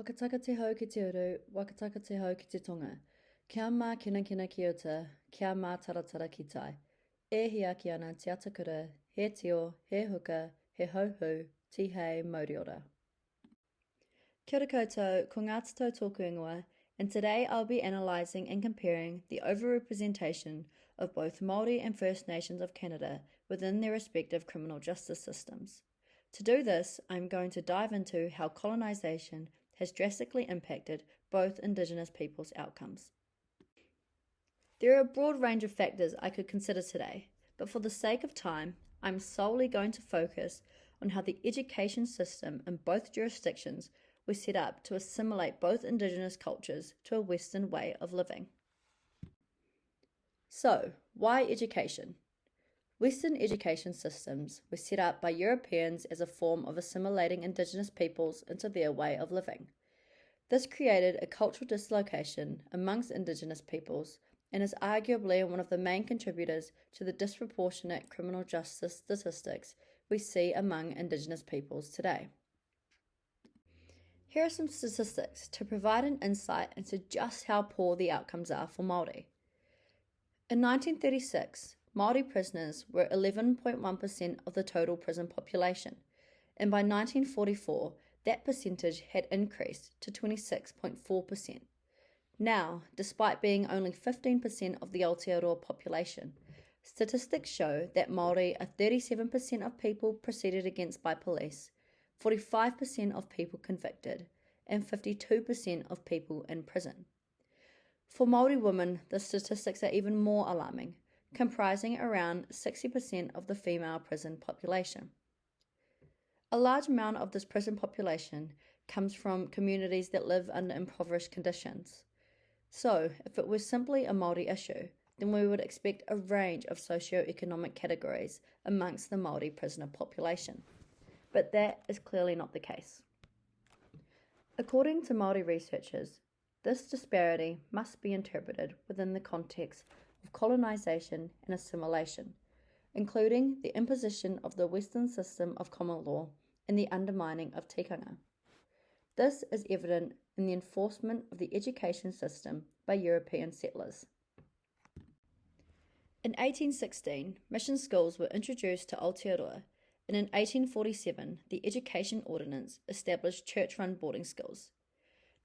Wakataka te hau ki te uru, wakataka te hau ki te tonga. Kia mā kina ki o te, kia mā taratara ki tai. E hia ki ana te atakura, he tio, he huka, he hauhu, ti hei Māori ora. Kia ora koutou, ko ngā tātou tōku ingoa, and today I'll be analysing and comparing the overrepresentation of both Māori and First Nations of Canada within their respective criminal justice systems. To do this, I'm going to dive into how colonisation has drastically impacted both Indigenous peoples' outcomes. There are a broad range of factors I could consider today, but for the sake of time, I'm solely going to focus on how the education system in both jurisdictions was set up to assimilate both Indigenous cultures to a Western way of living. So, why education? Western education systems were set up by Europeans as a form of assimilating Indigenous peoples into their way of living. This created a cultural dislocation amongst Indigenous peoples and is arguably one of the main contributors to the disproportionate criminal justice statistics we see among Indigenous peoples today. Here are some statistics to provide an insight into just how poor the outcomes are for Māori. In 1936, Māori prisoners were 11.1% of the total prison population, and by 1944, that percentage had increased to 26.4%. Now, despite being only 15% of the Aotearoa population, statistics show that Māori are 37% of people proceeded against by police, 45% of people convicted, and 52% of people in prison. For Māori women, the statistics are even more alarming, comprising around 60% of the female prison population. A large amount of this prison population comes from communities that live under impoverished conditions. So, if it was simply a Māori issue, then we would expect a range of socio-economic categories amongst the Māori prisoner population. But that is clearly not the case. According to Māori researchers, this disparity must be interpreted within the context of colonisation and assimilation, including the imposition of the Western system of common law and the undermining of tikanga. This is evident in the enforcement of the education system by European settlers. In 1816, mission schools were introduced to Aotearoa, and in 1847, the Education Ordinance established church-run boarding schools.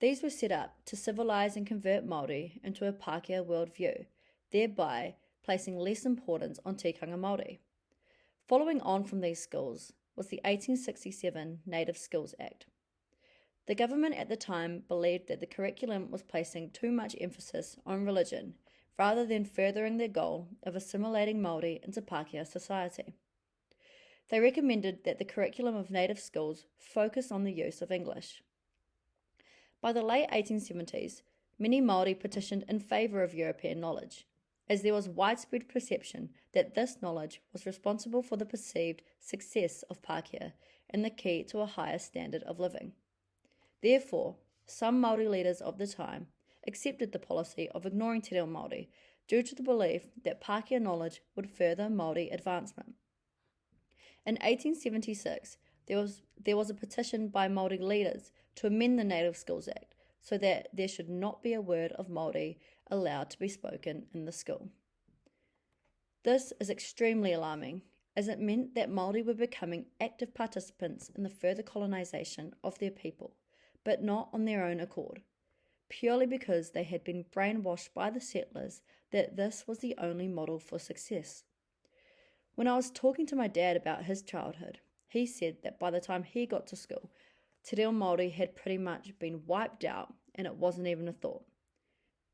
These were set up to civilise and convert Māori into a Pākehā worldview, thereby placing less importance on tikanga Māori. Following on from these schools was the 1867 Native Skills Act. The government at the time believed that the curriculum was placing too much emphasis on religion rather than furthering their goal of assimilating Māori into Pākehā society. They recommended that the curriculum of native schools focus on the use of English. By the late 1870s, many Māori petitioned in favour of European knowledge, as there was widespread perception that this knowledge was responsible for the perceived success of Pākehā and the key to a higher standard of living. Therefore, some Māori leaders of the time accepted the policy of ignoring te reo Māori due to the belief that Pākehā knowledge would further Māori advancement. In 1876, there was a petition by Māori leaders to amend the Native Skills Act so that there should not be a word of Māori allowed to be spoken in the school. This is extremely alarming, as it meant that Māori were becoming active participants in the further colonisation of their people, but not on their own accord, purely because they had been brainwashed by the settlers that this was the only model for success. When I was talking to my dad about his childhood, he said that by the time he got to school, te reo Māori had pretty much been wiped out and it wasn't even a thought.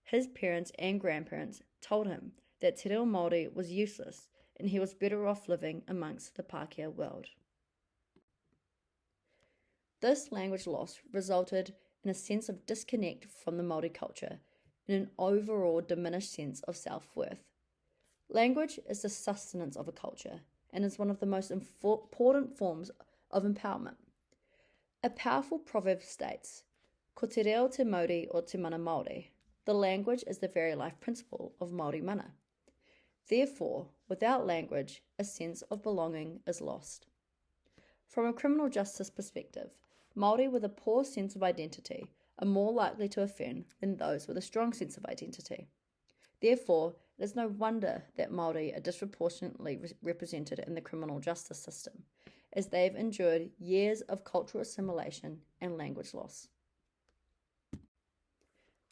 His parents and grandparents told him that te reo Māori was useless and he was better off living amongst the Pākehā world. This language loss resulted in a sense of disconnect from the Māori culture and an overall diminished sense of self-worth. Language is the sustenance of a culture and is one of the most important forms of empowerment. A powerful proverb states, ko te reo te mauri o te mana Māori. The language is the very life principle of Māori mana. Therefore, without language, a sense of belonging is lost. From a criminal justice perspective, Māori with a poor sense of identity are more likely to offend than those with a strong sense of identity. Therefore, it is no wonder that Māori are disproportionately represented in the criminal justice system, as they have endured years of cultural assimilation and language loss.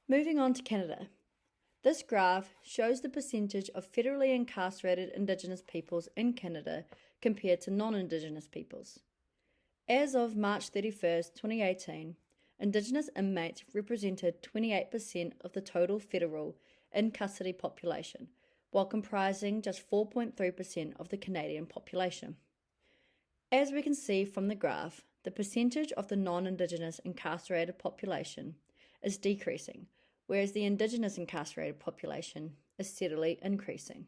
Moving on to Canada. This graph shows the percentage of federally incarcerated Indigenous peoples in Canada compared to non-Indigenous peoples. As of March 31st, 2018, Indigenous inmates represented 28% of the total federal in-custody population, while comprising just 4.3% of the Canadian population. As we can see from the graph, the percentage of the non-Indigenous incarcerated population is decreasing, whereas the Indigenous incarcerated population is steadily increasing.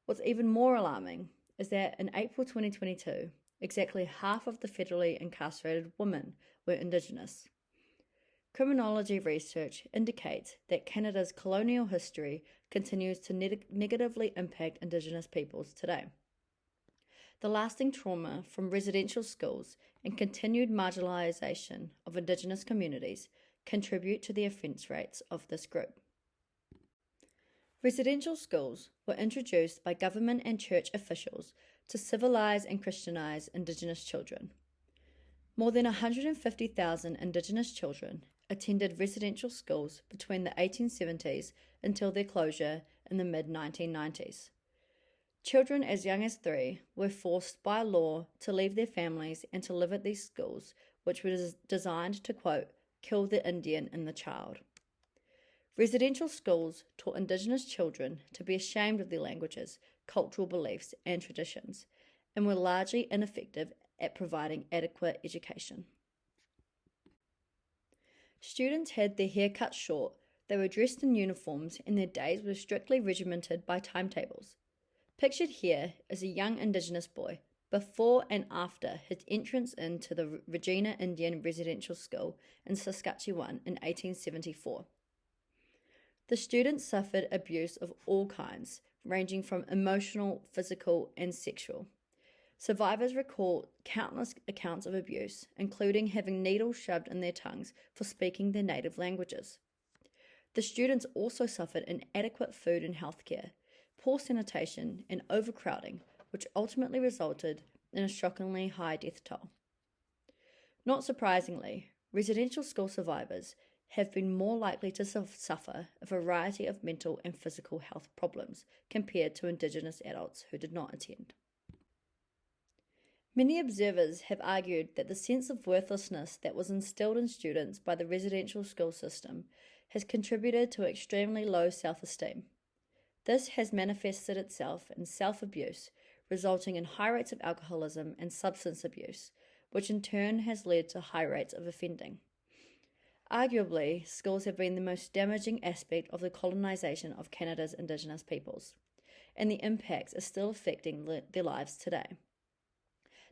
What's even more alarming is that in April 2022, exactly half of the federally incarcerated women were Indigenous. Criminology research indicates that Canada's colonial history continues to negatively impact Indigenous peoples today. The lasting trauma from residential schools and continued marginalisation of Indigenous communities contribute to the offence rates of this group. Residential schools were introduced by government and church officials to civilise and Christianise Indigenous children. More than 150,000 Indigenous children attended residential schools between the 1870s until their closure in the mid-1990s. Children as young as 3 were forced by law to leave their families and to live at these schools, which were designed to, quote, kill the Indian in the child. Residential schools taught Indigenous children to be ashamed of their languages, cultural beliefs, and traditions, and were largely ineffective at providing adequate education. Students had their hair cut short, they were dressed in uniforms, and their days were strictly regimented by timetables. Pictured here is a young Indigenous boy before and after his entrance into the Regina Indian Residential School in Saskatchewan in 1874. The students suffered abuse of all kinds, ranging from emotional, physical, and sexual. Survivors recall countless accounts of abuse, including having needles shoved in their tongues for speaking their native languages. The students also suffered inadequate food and healthcare, poor sanitation, and overcrowding, which ultimately resulted in a shockingly high death toll. Not surprisingly, residential school survivors have been more likely to suffer a variety of mental and physical health problems compared to Indigenous adults who did not attend. Many observers have argued that the sense of worthlessness that was instilled in students by the residential school system has contributed to extremely low self-esteem. This has manifested itself in self-abuse, resulting in high rates of alcoholism and substance abuse, which in turn has led to high rates of offending. Arguably, schools have been the most damaging aspect of the colonisation of Canada's Indigenous peoples, and the impacts are still affecting their lives today.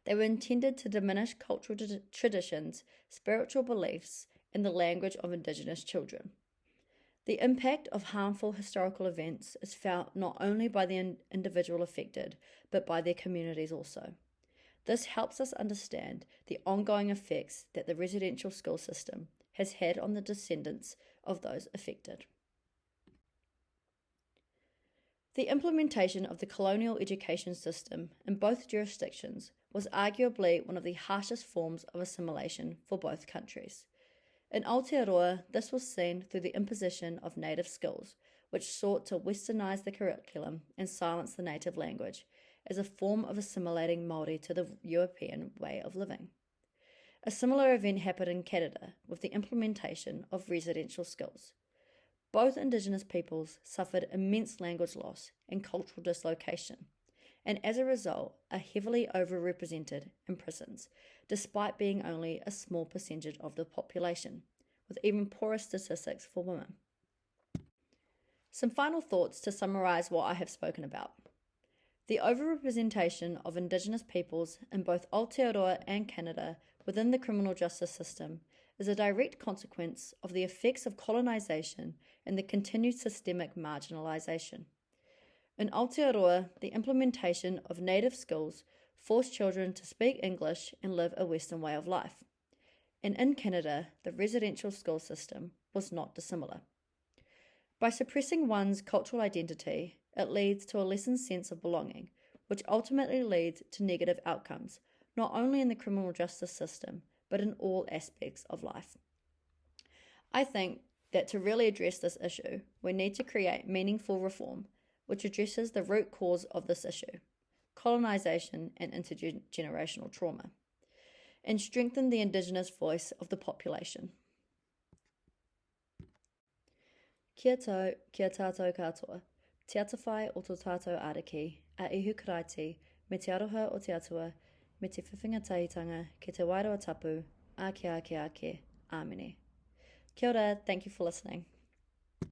They were intended to diminish cultural traditions, spiritual beliefs, and the language of Indigenous children. The impact of harmful historical events is felt not only by the individual affected, but by their communities also. This helps us understand the ongoing effects that the residential school system has had on the descendants of those affected. The implementation of the colonial education system in both jurisdictions was arguably one of the harshest forms of assimilation for both countries. In Aotearoa, this was seen through the imposition of native schools, which sought to westernise the curriculum and silence the native language as a form of assimilating Māori to the European way of living. A similar event happened in Canada with the implementation of residential schools. Both Indigenous peoples suffered immense language loss and cultural dislocation, and as a result are heavily overrepresented in prisons, despite being only a small percentage of the population, with even poorer statistics for women. Some final thoughts to summarise what I have spoken about. The overrepresentation of Indigenous peoples in both Aotearoa and Canada within the criminal justice system is a direct consequence of the effects of colonisation and the continued systemic marginalisation. In Aotearoa, the implementation of native schools forced children to speak English and live a Western way of life. and in Canada, the residential school system was not dissimilar. By suppressing one's cultural identity, it leads to a lessened sense of belonging, which ultimately leads to negative outcomes, not only in the criminal justice system, but in all aspects of life. I think that to really address this issue, we need to create meaningful reform which addresses the root cause of this issue, colonisation and intergenerational trauma, and strengthen the Indigenous voice of the population. Kia tau, kia tātou katoa, te atawhai o tō tātou ariki, a ihu karaiti, me te aroha o te atua, me te whiwhinga tahitanga, ke te wairoa tapu, ake ake ake, āmene. Kia ora, thank you for listening.